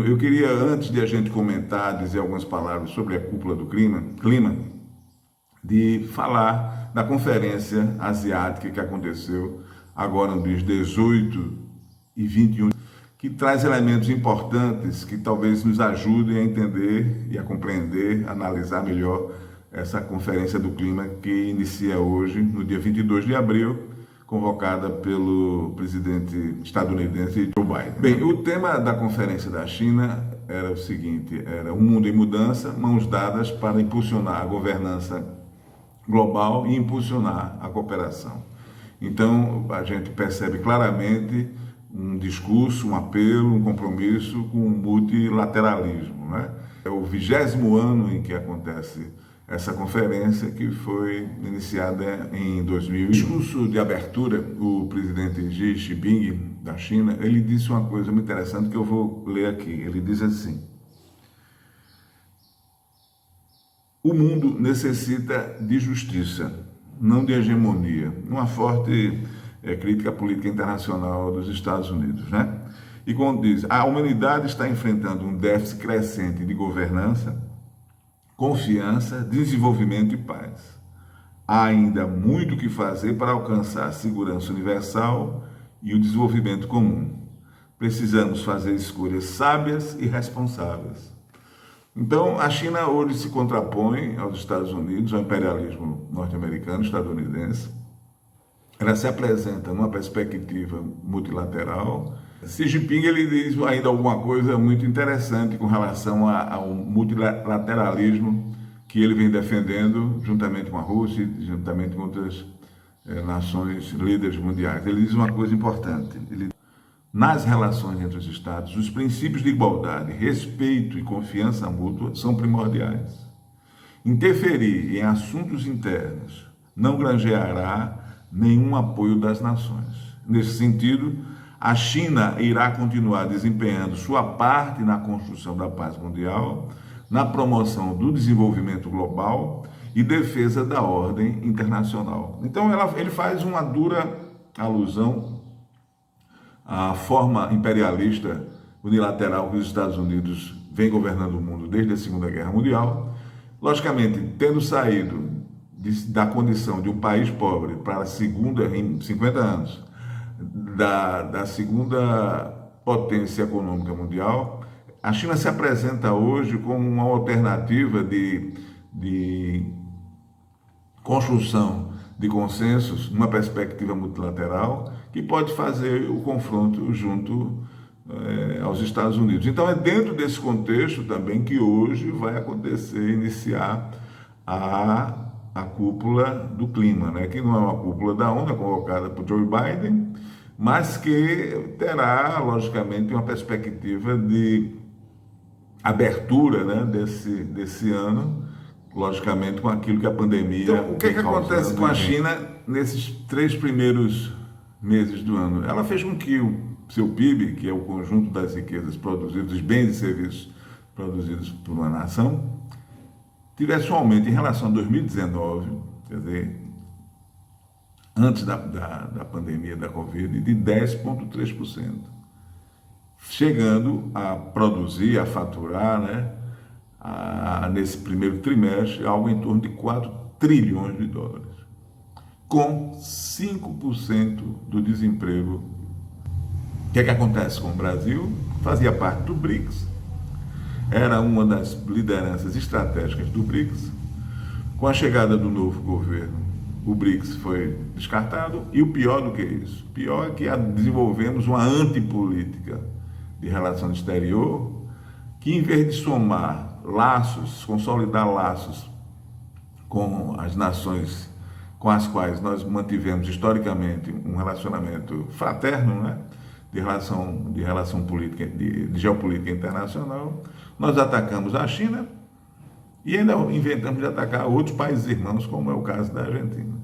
Eu queria, antes de a gente comentar, dizer algumas palavras sobre a cúpula do clima, de falar da conferência asiática que aconteceu agora no dias 18 e 21, que traz elementos importantes que talvez nos ajudem a entender e a compreender, a analisar melhor essa conferência do clima que inicia hoje, no dia 22 de abril, convocada pelo presidente estadunidense Joe Biden. Bem, o tema da conferência da China era o seguinte: era um mundo em mudança, mãos dadas para impulsionar a governança global e impulsionar a cooperação. Então, a gente percebe claramente um discurso, um apelo, um compromisso com o multilateralismo, né? É o 20º ano em que acontece essa conferência, que foi iniciada em 2000. No discurso de abertura, o presidente Xi Jinping, da China, ele disse uma coisa muito interessante que eu vou ler aqui. Ele diz assim: o mundo necessita de justiça, não de hegemonia. Uma forte crítica à política internacional dos Estados Unidos, né? E quando diz: a humanidade está enfrentando um déficit crescente de governança, confiança, desenvolvimento e paz. Há ainda muito o que fazer para alcançar a segurança universal e o desenvolvimento comum. Precisamos fazer escolhas sábias e responsáveis. Então, a China hoje se contrapõe aos Estados Unidos, ao imperialismo norte-americano, estadunidense. Ela se apresenta numa perspectiva multilateral. Xi Jinping, ele diz ainda alguma coisa muito interessante com relação ao multilateralismo que ele vem defendendo juntamente com a Rússia e juntamente com outras nações líderes mundiais. Ele diz uma coisa importante: nas relações entre os Estados, os princípios de igualdade, respeito e confiança mútua são primordiais. Interferir em assuntos internos não granjeará nenhum apoio das nações. Nesse sentido, a China irá continuar desempenhando sua parte na construção da paz mundial, na promoção do desenvolvimento global e defesa da ordem internacional. Então, ele faz uma dura alusão à forma imperialista unilateral que os Estados Unidos vem governando o mundo desde a Segunda Guerra Mundial. Logicamente, tendo saído da condição de um país pobre para a segunda, em 50 anos, da segunda potência econômica mundial, a China se apresenta hoje como uma alternativa de construção de consensos numa perspectiva multilateral que pode fazer o confronto junto aos Estados Unidos. Então é dentro desse contexto também que hoje vai acontecer, iniciar a cúpula do clima, né? Que não é uma cúpula da ONU, convocada por Joe Biden, mas que terá, logicamente, uma perspectiva de abertura, né, desse ano, logicamente, com aquilo que a pandemia... Então, o que acontece com a China nesses 3 primeiros meses do ano? Ela fez com que o seu PIB, que é o conjunto das riquezas produzidas, dos bens e serviços produzidos por uma nação, tivesse um aumento em relação a 2019, quer dizer, antes da pandemia da Covid, de 10,3%, chegando a produzir, a faturar, né, nesse primeiro trimestre, algo em torno de 4 trilhões de dólares, com 5% do desemprego. O que é que acontece com o Brasil? Fazia parte do BRICS, era uma das lideranças estratégicas do BRICS. Com a chegada do novo governo, o BRICS foi descartado, e o pior do que isso, o pior é que desenvolvemos uma antipolítica de relação exterior, que em vez de somar laços, consolidar laços com as nações com as quais nós mantivemos historicamente um relacionamento fraterno, né, de relação política, de geopolítica internacional, nós atacamos a China e ainda inventamos de atacar outros países irmãos, como é o caso da Argentina,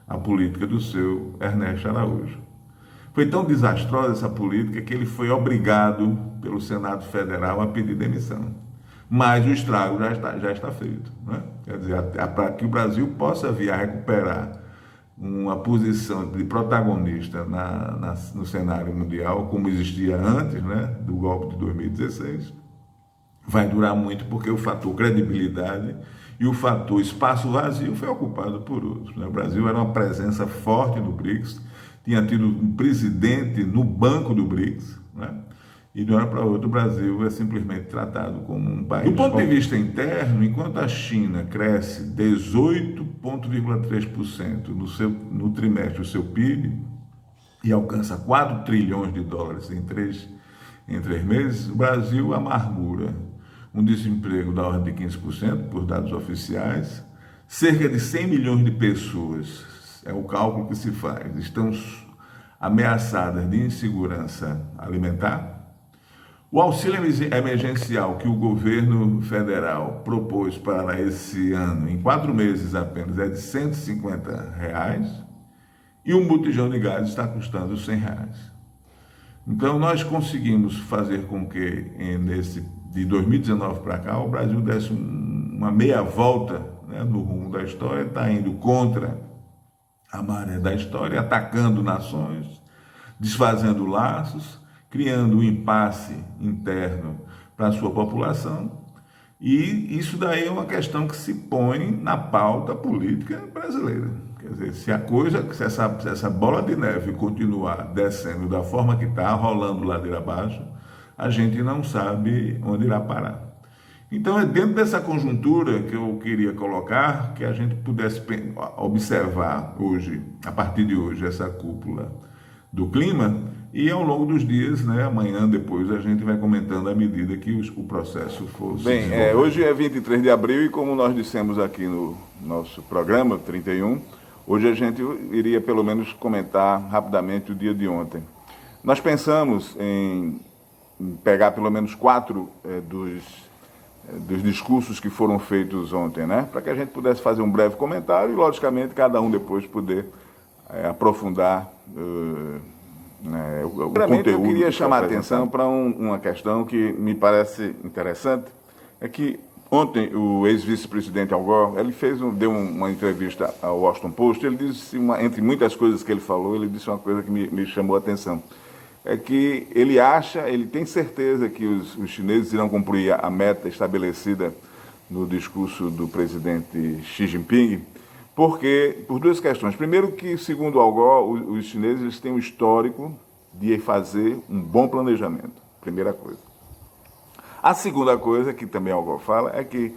a política do seu Ernesto Araújo. Foi tão desastrosa essa política que ele foi obrigado pelo Senado Federal a pedir demissão. Mas o estrago já está feito, né? Quer dizer, para que o Brasil possa vir a recuperar uma posição de protagonista no cenário mundial, como existia antes, né, do golpe de 2016, vai durar muito porque o fator credibilidade e o fator espaço vazio foi ocupado por outros, né? O Brasil era uma presença forte no BRICS, tinha tido um presidente no banco do BRICS, né? E de uma hora para outra o Brasil é simplesmente tratado como um país. Do ponto de vista interno, enquanto a China cresce 18,3% no trimestre o seu PIB e alcança 4 trilhões de dólares em três meses, o Brasil amargura um desemprego da ordem de 15%, por dados oficiais, cerca de 100 milhões de pessoas, é o cálculo que se faz, estão ameaçadas de insegurança alimentar. O auxílio emergencial que o governo federal propôs para esse ano, em 4 meses apenas, é de R$150, e um botijão de gás está custando R$100. Então, nós conseguimos fazer com que, de 2019 para cá, o Brasil desse uma meia volta, né, no rumo da história, está indo contra a maré da história, atacando nações, desfazendo laços, criando um impasse interno para a sua população, e isso daí é uma questão que se põe na pauta política brasileira. Quer dizer, se essa bola de neve continuar descendo da forma que está, rolando ladeira abaixo, a gente não sabe onde irá parar. Então é dentro dessa conjuntura que eu queria colocar, que a gente pudesse observar hoje, a partir de hoje, essa cúpula do clima, e ao longo dos dias, né, amanhã, depois, a gente vai comentando à medida que o processo for se desenvolvendo. Hoje é 23 de abril e como nós dissemos aqui no nosso programa 31, hoje a gente iria pelo menos comentar rapidamente o dia de ontem. Nós pensamos em pegar pelo menos 4 dos discursos que foram feitos ontem, né, para que a gente pudesse fazer um breve comentário e, logicamente, cada um depois poder aprofundar o conteúdo. Eu queria chamar a atenção para uma questão que me parece interessante, é que ontem o ex-vice-presidente Al Gore, ele deu uma entrevista ao Washington Post, ele disse, entre muitas coisas que ele falou, ele disse uma coisa que me chamou a atenção, é que ele tem certeza que os chineses irão cumprir a meta estabelecida no discurso do presidente Xi Jinping, por 2 questões. Primeiro que, segundo Al Gore, os chineses têm um histórico de fazer um bom planejamento, primeira coisa. A segunda coisa, que também Al Gore fala, é que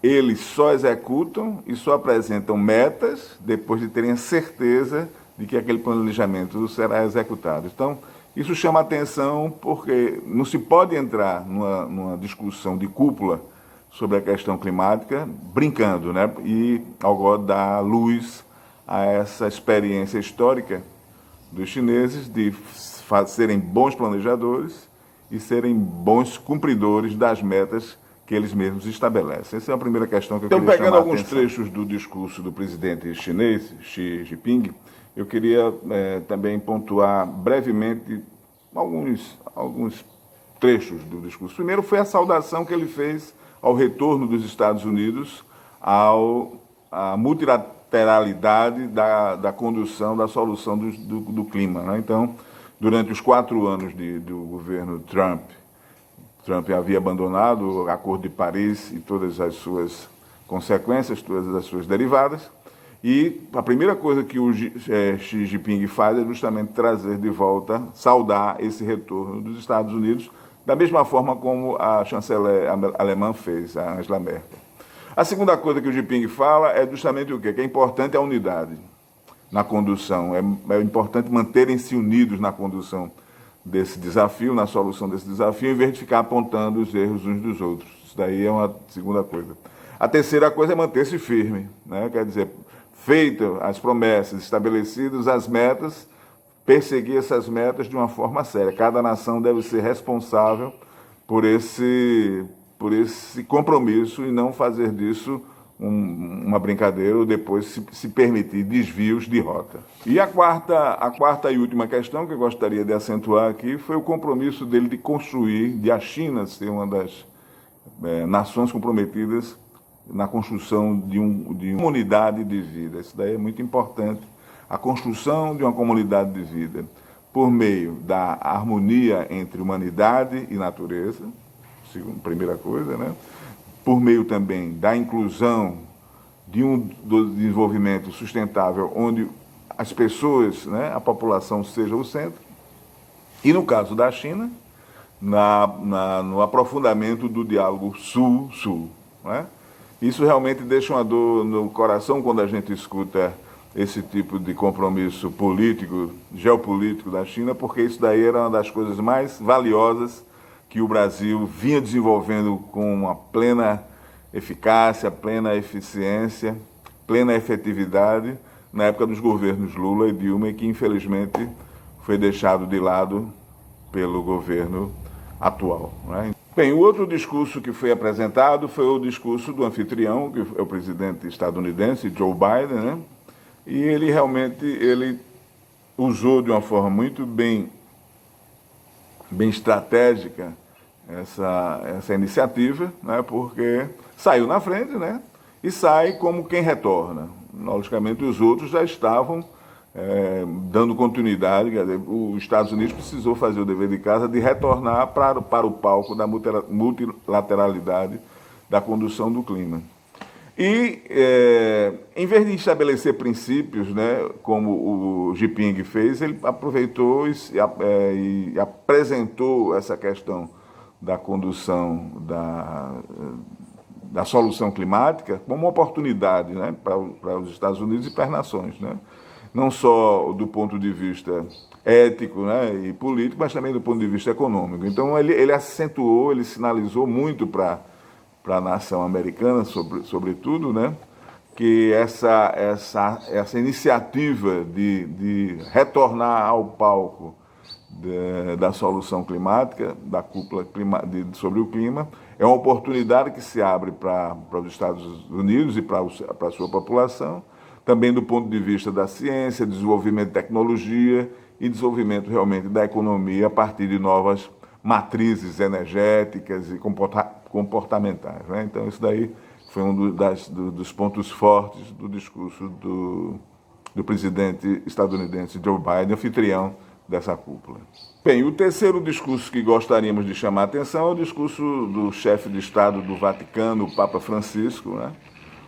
eles só executam e só apresentam metas depois de terem a certeza de que aquele planejamento será executado. Então, isso chama atenção porque não se pode entrar numa discussão de cúpula sobre a questão climática, brincando, né? E Al Gore dá luz a essa experiência histórica dos chineses de serem bons planejadores e serem bons cumpridores das metas que eles mesmos estabelecem. Essa é a primeira questão que eu queria chamar a atenção. Então, pegando alguns trechos do discurso do presidente chinês, Xi Jinping, eu queria também pontuar brevemente alguns trechos do discurso. Primeiro foi a saudação que ele fez ao retorno dos Estados Unidos à multilateralidade da condução da solução do clima, né? Então, durante os 4 anos do governo Trump havia abandonado o Acordo de Paris e todas as suas consequências, todas as suas derivadas, e a primeira coisa que o Xi Jinping faz é justamente trazer de volta, saudar esse retorno dos Estados Unidos, da mesma forma como a chanceler alemã fez, a Angela Merkel. A segunda coisa que o Jinping fala é justamente o quê? Que é importante a unidade na condução. É importante manterem-se unidos na condução desse desafio, na solução desse desafio, em vez de ficar apontando os erros uns dos outros. Isso daí é uma segunda coisa. A terceira coisa é manter-se firme, né? Quer dizer, feitas as promessas, estabelecidas as metas, perseguir essas metas de uma forma séria. Cada nação deve ser responsável por esse compromisso e não fazer disso uma brincadeira ou depois se permitir desvios de rota. E a quarta e última questão que eu gostaria de acentuar aqui foi o compromisso dele de a China ser uma das nações comprometidas na construção de uma unidade de vida. Isso daí é muito importante a construção de uma comunidade de vida por meio da harmonia entre humanidade e natureza, primeira coisa, né? Por meio também da inclusão do desenvolvimento sustentável, onde as pessoas, né, a população seja o centro, e no caso da China, no aprofundamento do diálogo Sul-Sul. Né? Isso realmente deixa uma dor no coração quando a gente escuta esse tipo de compromisso político, geopolítico da China, porque isso daí era uma das coisas mais valiosas que o Brasil vinha desenvolvendo com uma plena eficácia, plena eficiência, plena efetividade na época dos governos Lula e Dilma, e que infelizmente foi deixado de lado pelo governo atual. Né? Bem, o outro discurso que foi apresentado foi o discurso do anfitrião, que é o presidente estadunidense, Joe Biden, né? E ele realmente usou de uma forma muito bem estratégica essa iniciativa, né? Porque saiu na frente, né? E sai como quem retorna. Logicamente, os outros já estavam dando continuidade. Quer dizer, os Estados Unidos precisou fazer o dever de casa de retornar para o palco da multilateralidade da condução do clima. E, em vez de estabelecer princípios, né, como o Jinping fez, ele aproveitou e apresentou essa questão da condução da solução climática como uma oportunidade, né, para os Estados Unidos e para as nações, né? Não só do ponto de vista ético, né, e político, mas também do ponto de vista econômico. Então, ele acentuou, ele sinalizou muito para a nação americana, sobretudo, né, que essa iniciativa de retornar ao palco da solução climática, da cúpula sobre o clima, é uma oportunidade que se abre para os Estados Unidos e para a sua população, também do ponto de vista da ciência, desenvolvimento de tecnologia e desenvolvimento realmente da economia a partir de novas matrizes energéticas e comportamentais. Né? Então, isso daí foi um dos pontos fortes do discurso do presidente estadunidense Joe Biden, anfitrião dessa cúpula. Bem, o terceiro discurso que gostaríamos de chamar a atenção é o discurso do chefe de Estado do Vaticano, o Papa Francisco, né?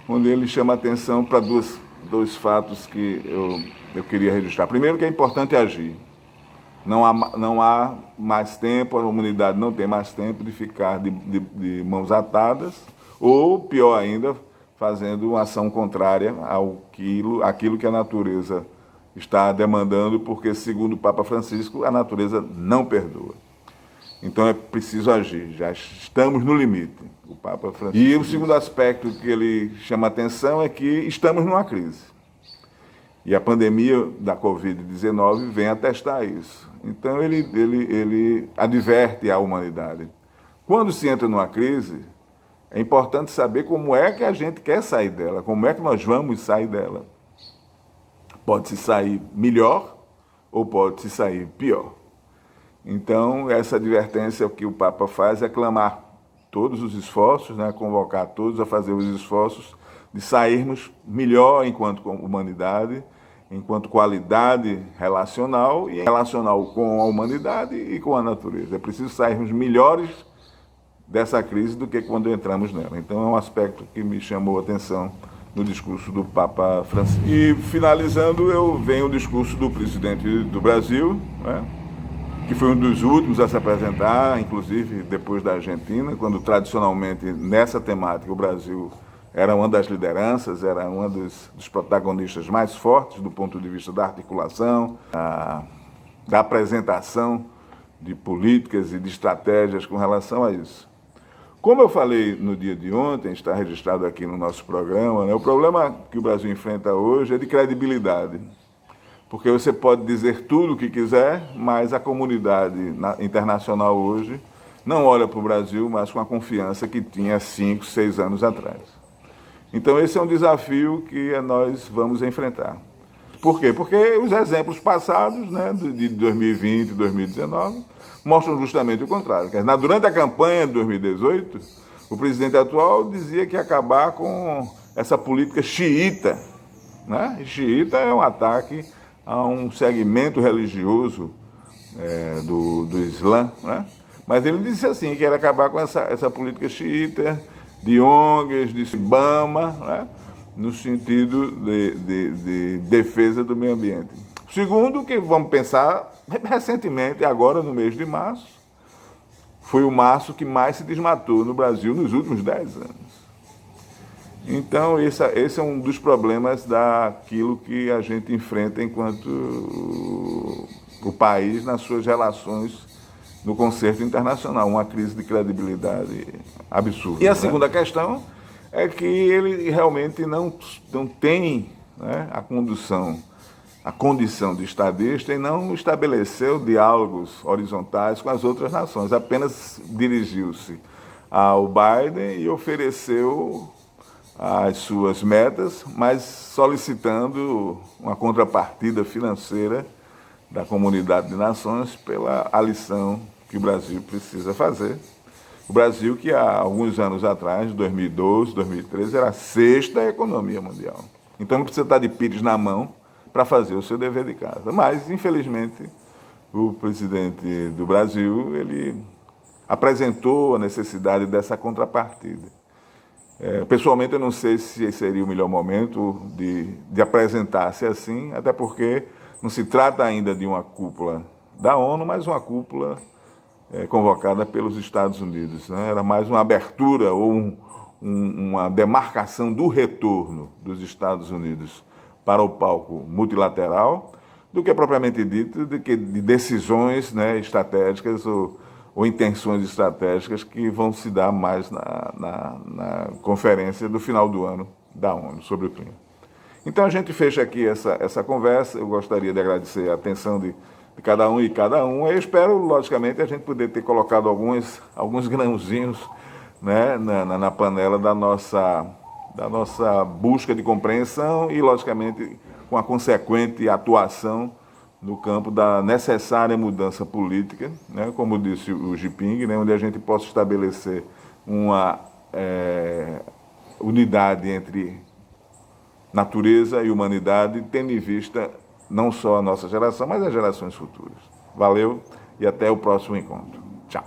Onde ele chama a atenção para dois fatos que eu queria registrar. Primeiro, que é importante agir. Não há mais tempo, a humanidade não tem mais tempo de ficar de mãos atadas, ou, pior ainda, fazendo uma ação contrária àquilo que a natureza está demandando, porque, segundo o Papa Francisco, a natureza não perdoa. Então é preciso agir, já estamos no limite, o Papa Francisco. E o segundo aspecto que ele chama a atenção é que estamos numa crise. E a pandemia da Covid-19 vem atestar isso. Então ele adverte à humanidade. Quando se entra numa crise, é importante saber como é que a gente quer sair dela, como é que nós vamos sair dela. Pode-se sair melhor ou pode-se sair pior. Então, essa advertência que o Papa faz é clamar todos os esforços, né, convocar todos a fazer os esforços de sairmos melhor enquanto humanidade, enquanto qualidade relacional e relacional com a humanidade e com a natureza. É preciso sairmos melhores dessa crise do que quando entramos nela. Então, é um aspecto que me chamou a atenção no discurso do Papa Francisco. E, finalizando, vem o discurso do presidente do Brasil, né, que foi um dos últimos a se apresentar, inclusive depois da Argentina, quando tradicionalmente nessa temática o Brasil era uma das lideranças, era um dos protagonistas mais fortes do ponto de vista da articulação, da apresentação de políticas e de estratégias com relação a isso. Como eu falei no dia de ontem, está registrado aqui no nosso programa, né, o problema que o Brasil enfrenta hoje é de credibilidade. Porque você pode dizer tudo o que quiser, mas a comunidade internacional hoje não olha para o Brasil mais com a confiança que tinha 5, 6 anos atrás. Então esse é um desafio que nós vamos enfrentar. Por quê? Porque os exemplos passados, né, de 2020 e 2019, mostram justamente o contrário. Durante a campanha de 2018, o presidente atual dizia que ia acabar com essa política xiita né? E xiita é um ataque a um segmento religioso do Islã, né? Mas ele disse assim, que era acabar com essa política xiita, de ONGs, de Ibama, né? No sentido de defesa do meio ambiente. Segundo, que vamos pensar, recentemente, agora no mês de março, foi o março que mais se desmatou no Brasil nos últimos 10 anos. Então, esse é um dos problemas daquilo que a gente enfrenta enquanto o país nas suas relações no concerto internacional, uma crise de credibilidade absurda. E a segunda questão é que ele realmente não tem, né, a condição de estadista e não estabeleceu diálogos horizontais com as outras nações, apenas dirigiu-se ao Biden e ofereceu as suas metas, mas solicitando uma contrapartida financeira da comunidade de nações pela lição que o Brasil precisa fazer. O Brasil, que há alguns anos atrás, 2012, 2013, era a 6ª economia mundial. Então não precisa estar de pires na mão para fazer o seu dever de casa. Mas, infelizmente, o presidente do Brasil, ele apresentou a necessidade dessa contrapartida. Pessoalmente, eu não sei se seria o melhor momento de apresentar-se assim, até porque não se trata ainda de uma cúpula da ONU, mas uma cúpula convocada pelos Estados Unidos, né? Era mais uma abertura ou uma demarcação do retorno dos Estados Unidos para o palco multilateral do que propriamente dito de decisões, né, estratégicas ou intenções estratégicas que vão se dar mais na conferência do final do ano da ONU sobre o clima. Então a gente fecha aqui essa conversa. Eu gostaria de agradecer a atenção de cada um e cada um. Eu espero, logicamente, a gente poder ter colocado alguns grãozinhos, né, na panela da nossa busca de compreensão e, logicamente, com a consequente atuação no campo da necessária mudança política, né, como disse o Jinping, né, onde a gente possa estabelecer uma unidade entre natureza e humanidade, tendo em vista não só a nossa geração, mas as gerações futuras. Valeu e até o próximo encontro. Tchau.